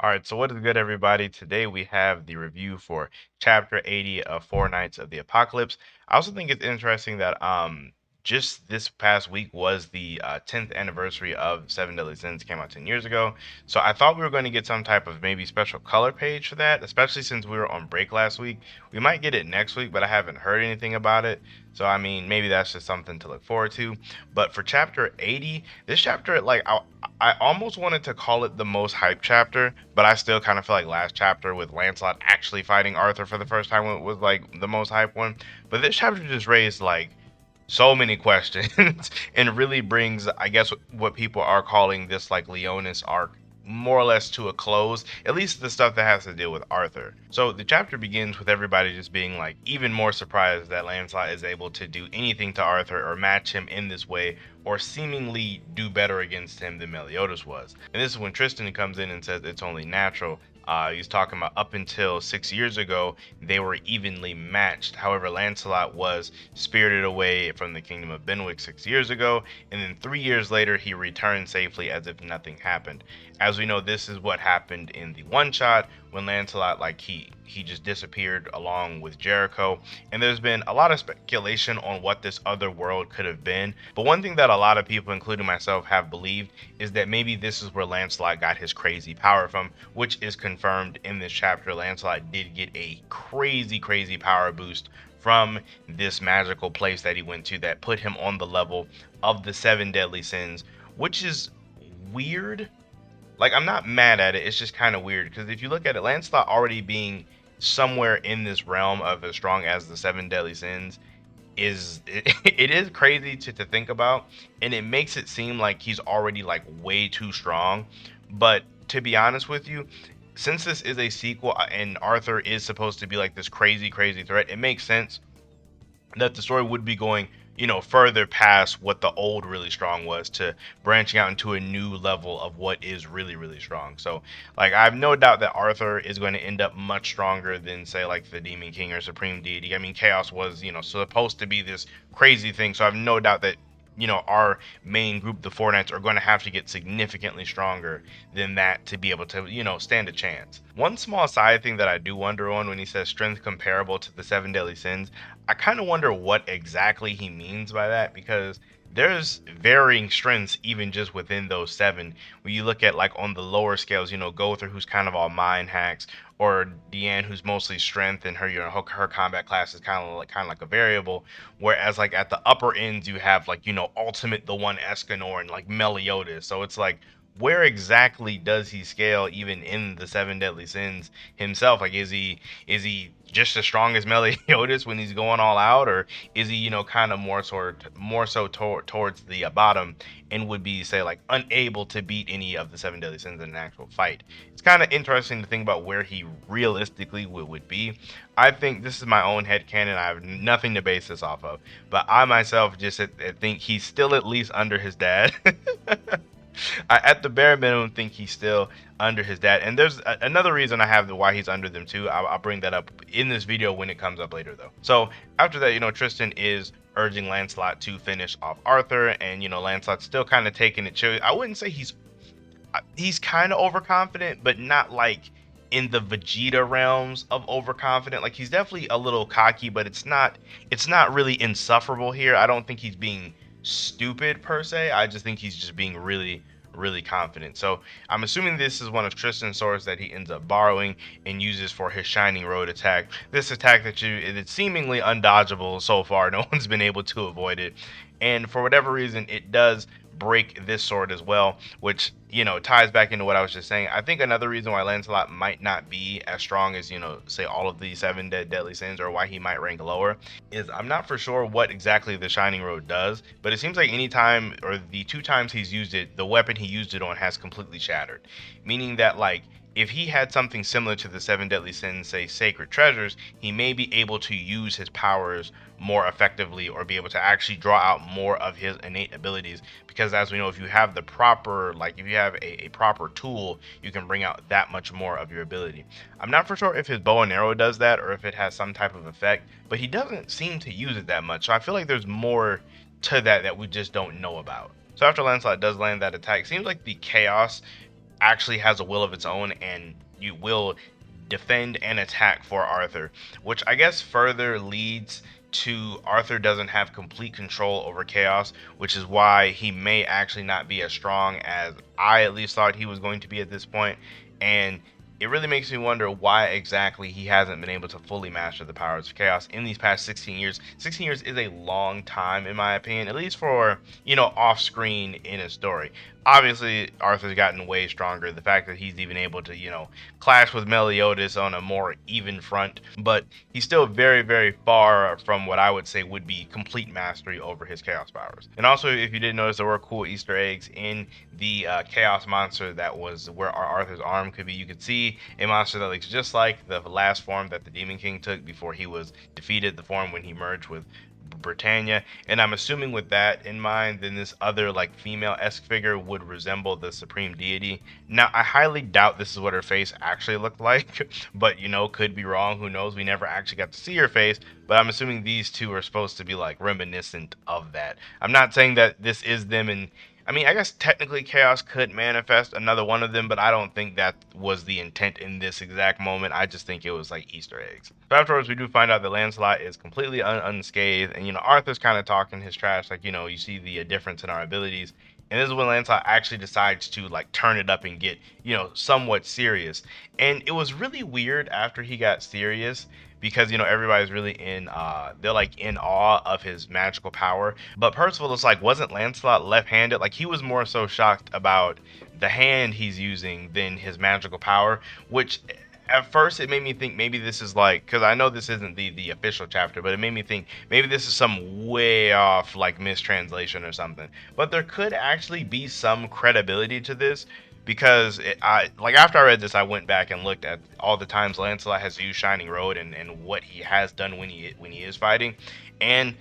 All right, so what is good, everybody? Today we have the review for Chapter 80 of Four Nights of the Apocalypse. I also think it's interesting that just this past week was the 10th anniversary of Seven Deadly Sins. Came out 10 years ago, so I thought we were going to get some type of maybe special color page for that, especially since we were on break last week. We might get it next week, but I haven't heard anything about it. So I mean, maybe that's just something to look forward to. But for Chapter 80, this chapter, I almost wanted to call it the most hype chapter, but I still kind of feel like last chapter with Lancelot actually fighting Arthur for the first time was like the most hype one. But this chapter just raised like so many questions and really brings, I guess, what people are calling this like Leonis arc more or less to a close, at least the stuff that has to deal with Arthur. So the chapter begins with everybody just being like even more surprised that Lancelot is able to do anything to Arthur or match him in this way or seemingly do better against him than Meliodas was. And this is when Tristan comes in and says it's only natural. He's talking about up until 6 years ago, they were evenly matched. However, Lancelot was spirited away from the kingdom of Benwick 6 years ago, and then 3 years later, he returned safely as if nothing happened. As we know, this is what happened in the one shot when Lancelot, like he just disappeared along with Jericho. And there's been a lot of speculation on what this other world could have been. But one thing that a lot of people, including myself, have believed is that maybe this is where Lancelot got his crazy power from, which is confirmed in this chapter. Lancelot did get a crazy power boost from this magical place that he went to that put him on the level of the seven deadly sins, which is weird. Like, I'm not mad at it. It's just kind of weird because if you look at it, Lancelot already being somewhere in this realm of as strong as the seven deadly sins it is crazy to think about, and it makes it seem like he's already like way too strong. But to be honest with you, since this is a sequel and Arthur is supposed to be like this crazy threat, it makes sense that the story would be going, further past what the old really strong was to branching out into a new level of what is really strong. So, like, I have no doubt that Arthur is going to end up much stronger than, say, like the Demon King or Supreme Deity. I mean, Chaos was, supposed to be this crazy thing. So I have no doubt that our main group, the Four Knights, are going to have to get significantly stronger than that to be able to, stand a chance. One small side thing that I do wonder on when he says strength comparable to the seven deadly sins, I kind of wonder what exactly he means by that, because there's varying strengths even just within those seven. When you look at like on the lower scales, Gother, who's kind of all mind hacks, or Deanne, who's mostly strength, and her, her combat class is kind of like a variable. Whereas like at the upper ends, you have like Ultimate, the one Escanor, and like Meliodas. So it's like, where exactly does he scale even in the seven deadly sins himself? Like, is he just as strong as Meliodas when he's going all out, or is he, kind of more so towards the bottom and would be, say, like unable to beat any of the seven deadly sins in an actual fight? It's kind of interesting to think about where he realistically would be. I think this is my own headcanon. I have nothing to base this off of, but I myself just think he's still at least under his dad. I, at the bare minimum, think he's still under his dad. And there's another reason I have why he's under them too. I'll bring that up in this video when it comes up later, though. So after that, Tristan is urging Lancelot to finish off Arthur, and Lancelot's still kind of taking it chill. I wouldn't say he's kind of overconfident, but not like in the Vegeta realms of overconfident. Like, he's definitely a little cocky, but it's not really insufferable here. I don't think he's being stupid per se. I just think he's just being really confident. So I'm assuming this is one of Tristan's swords that he ends up borrowing and uses for his Shining Road attack. This attack it's seemingly undodgeable so far. No one's been able to avoid it. And for whatever reason, it does break this sword as well, which ties back into what I was just saying. I think another reason why Lancelot might not be as strong as say all of the seven deadly sins, or why he might rank lower, is I'm not for sure what exactly the Shining Road does, but it seems like any time or the two times he's used it, the weapon he used it on has completely shattered, meaning that like if he had something similar to the seven deadly sins, say sacred treasures, he may be able to use his powers more effectively, or be able to actually draw out more of his innate abilities. Because as we know, if you have the proper, like if you have a proper tool, you can bring out that much more of your ability. I'm not for sure if his bow and arrow does that, or if it has some type of effect, but he doesn't seem to use it that much. So I feel like there's more to that we just don't know about. So after Lancelot does land that attack, it seems like the chaos actually has a will of its own and you will defend and attack for Arthur, which I guess further leads to Arthur doesn't have complete control over chaos, which is why he may actually not be as strong as I at least thought he was going to be at this point. And it really makes me wonder why exactly he hasn't been able to fully master the powers of chaos in these past 16 years. 16 years is a long time, in my opinion, at least for, off screen in a story. Obviously, Arthur's gotten way stronger. The fact that he's even able to, clash with Meliodas on a more even front, but he's still very, very far from what I would say would be complete mastery over his chaos powers. And also, if you didn't notice, there were cool Easter eggs in the chaos monster that was where our Arthur's arm could be. You could see a monster that looks just like the last form that the Demon King took before he was defeated, the form when he merged with Britannia. And I'm assuming with that in mind, then this other like female-esque figure would resemble the supreme deity. Now, I highly doubt this is what her face actually looked like, but could be wrong. Who knows? We never actually got to see her face, but I'm assuming these two are supposed to be like reminiscent of that. I'm not saying that this is them, and I mean, I guess technically Chaos could manifest another one of them, but I don't think that was the intent in this exact moment. I just think it was like Easter eggs. So afterwards, we do find out that Lancelot is completely unscathed, and Arthur's kind of talking his trash, like you see the difference in our abilities. And this is when Lancelot actually decides to like turn it up and get, somewhat serious. And it was really weird after he got serious because everybody's really they're like in awe of his magical power. But Percival is like, wasn't Lancelot left-handed? Like he was more so shocked about the hand he's using than his magical power, which at first it made me think maybe this is like, because I know this isn't the official chapter, but it made me think maybe this is some way off like mistranslation or something. But there could actually be some credibility to this because I like after I read this, I went back and looked at all the times Lancelot has used Shining Road and what he has done when he is fighting, and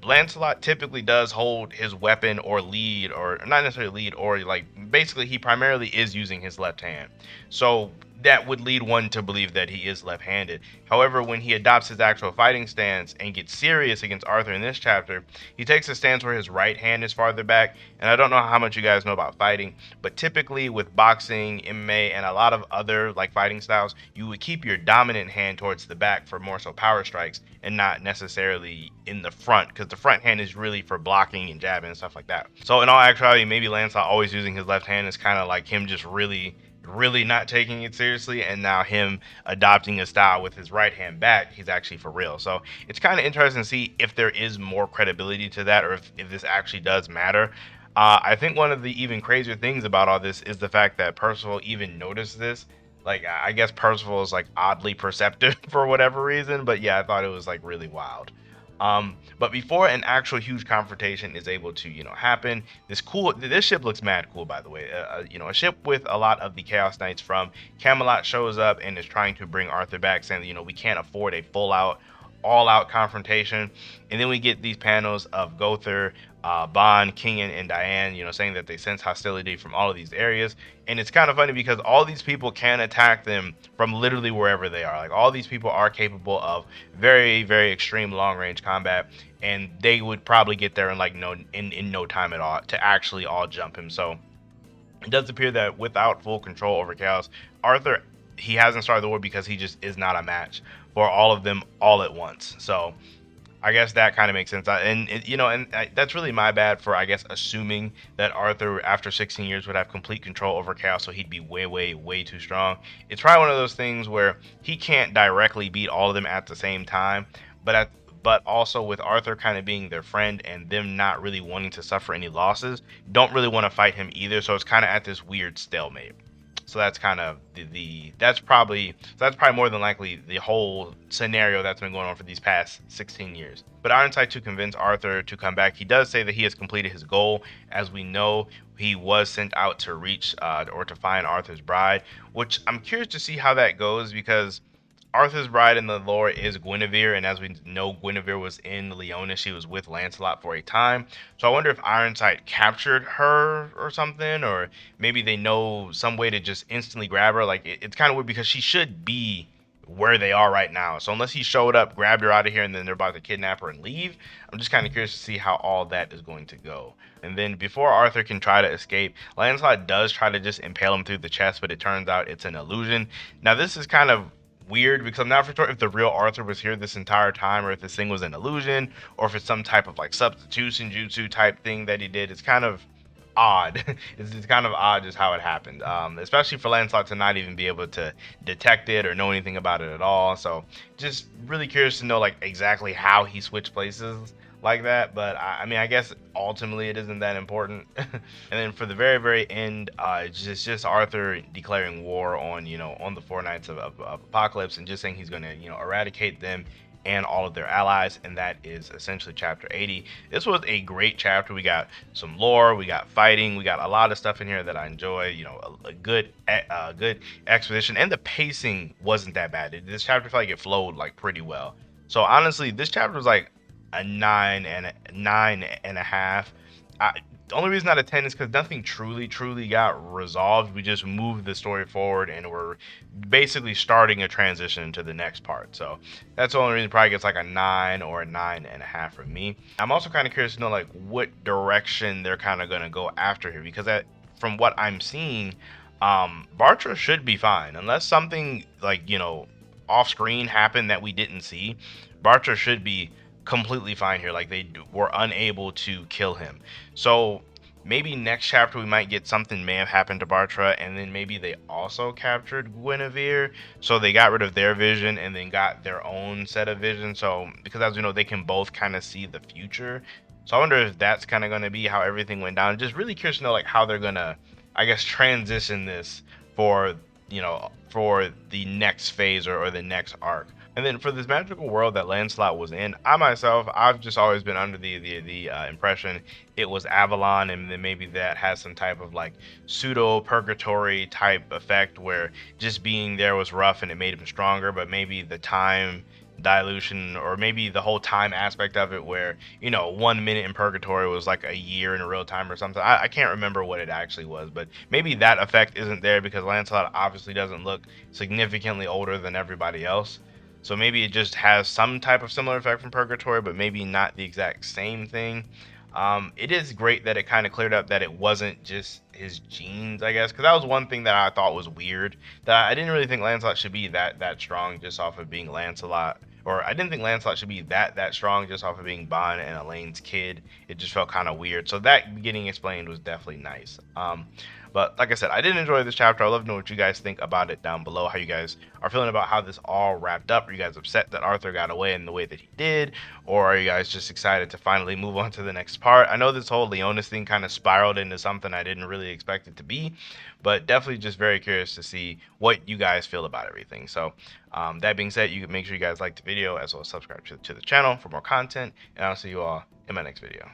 Lancelot typically does hold his weapon or lead, or not necessarily lead, or like basically he primarily is using his left hand. So that would lead one to believe that he is left-handed. However, when he adopts his actual fighting stance and gets serious against Arthur in this chapter, he takes a stance where his right hand is farther back. And I don't know how much you guys know about fighting, but typically with boxing, MMA, and a lot of other like fighting styles, you would keep your dominant hand towards the back for more so power strikes and not necessarily in the front, because the front hand is really for blocking and jabbing and stuff like that. So in all actuality, maybe Lancelot always using his left hand is kind of like him just really not taking it seriously, and now him adopting a style with his right hand back, he's actually for real. So it's kind of interesting to see if there is more credibility to that, or if this actually does matter. I think one of the even crazier things about all this is the fact that Percival even noticed this. Like, I guess Percival is like oddly perceptive for whatever reason, but yeah, I thought it was like really wild. But before an actual huge confrontation is able to, happen, this ship looks mad cool, by the way. A ship with a lot of the Chaos Knights from Camelot shows up and is trying to bring Arthur back, saying that, we can't afford a all-out confrontation. And then we get these panels of Gother, Bond, Kingen, and Diane, saying that they sense hostility from all of these areas. And it's kind of funny because all these people can attack them from literally wherever they are. Like, all these people are capable of very, very extreme long-range combat, and they would probably get there in like in no time at all to actually all jump him. So it does appear that without full control over Chaos, Arthur, he hasn't started the war because he just is not a match for all of them all at once. So I guess that kind of makes sense. That's really my bad for, I guess, assuming that Arthur, after 16 years, would have complete control over Chaos, so he'd be way, way, way too strong. It's probably one of those things where he can't directly beat all of them at the same time, but also with Arthur kind of being their friend and them not really wanting to suffer any losses, don't really want to fight him either, so it's kind of at this weird stalemate. So that's kind of that's probably more than likely the whole scenario that's been going on for these past 16 years. But Ironside, to convince Arthur to come back, he does say that he has completed his goal. As we know, he was sent out to reach or to find Arthur's bride, which I'm curious to see how that goes, because Arthur's bride in the lore is Guinevere, and as we know, Guinevere was in Leona. She was with Lancelot for a time. So I wonder if Ironside captured her or something, or maybe they know some way to just instantly grab her. Like, it's kind of weird because she should be where they are right now. So unless he showed up, grabbed her out of here, and then they're about to kidnap her and leave, I'm just kind of curious to see how all that is going to go. And then before Arthur can try to escape, Lancelot does try to just impale him through the chest, but it turns out it's an illusion. Now this is kind of weird because I'm not for sure if the real Arthur was here this entire time, or if this thing was an illusion, or if it's some type of like substitution jutsu type thing that he did. It's kind of odd. It's kind of odd just how it happened, especially for Lancelot to not even be able to detect it or know anything about it at all. So just really curious to know like exactly how he switched places like that. But I mean, I guess ultimately it isn't that important. And then for the very end, it's just Arthur declaring war on on the four knights of Apocalypse, and just saying he's going to eradicate them and all of their allies, and that is essentially chapter 80. This was a great chapter. We got some lore, we got fighting, we got a lot of stuff in here that I enjoy. A good exposition, and the pacing wasn't that bad. This chapter felt like it flowed like pretty well. So honestly, this chapter was like a 9.5. The only reason not a 10 is because nothing truly got resolved. We just moved the story forward, and we're basically starting a transition to the next part. So that's the only reason it probably gets like a 9 or a 9.5 from me. I'm also kind of curious to know like what direction they're kind of going to go after here, because from what I'm seeing, Bartra should be fine unless something like off screen happened that we didn't see. Bartra should be completely fine here. Like they were unable to kill him. So maybe next chapter we might get something may have happened to Bartra, and then maybe they also captured Guinevere, so they got rid of their vision and then got their own set of vision. So because as we know, they can both kind of see the future. So I wonder if that's kind of going to be how everything went down. Just really curious to know like how they're gonna, I guess, transition this for for the next phase, or the next arc. And then for this magical world that Lancelot was in, I've just always been under the impression it was Avalon, and then maybe that has some type of like pseudo purgatory type effect where just being there was rough and it made him stronger. But maybe the time dilution, or maybe the whole time aspect of it, where 1 minute in purgatory was like a year in real time or something. I can't remember what it actually was, but maybe that effect isn't there because Lancelot obviously doesn't look significantly older than everybody else. So maybe it just has some type of similar effect from purgatory, but maybe not the exact same thing. It is great that it kind of cleared up that it wasn't just his genes, I guess, because that was one thing that I thought was weird. That I didn't really think Lancelot should be that strong just off of being Lancelot, or I didn't think Lancelot should be that strong just off of being Bon and Elaine's kid. It just felt kind of weird. So that getting explained was definitely nice. But like I said, I did enjoy this chapter. I'd love to know what you guys think about it down below, how you guys are feeling about how this all wrapped up. Are you guys upset that Arthur got away in the way that he did? Or are you guys just excited to finally move on to the next part? I know this whole Leonis thing kind of spiraled into something I didn't really expect it to be, but definitely just very curious to see what you guys feel about everything. So that being said, you can make sure you guys like the video as well as subscribe to the channel for more content, and I'll see you all in my next video.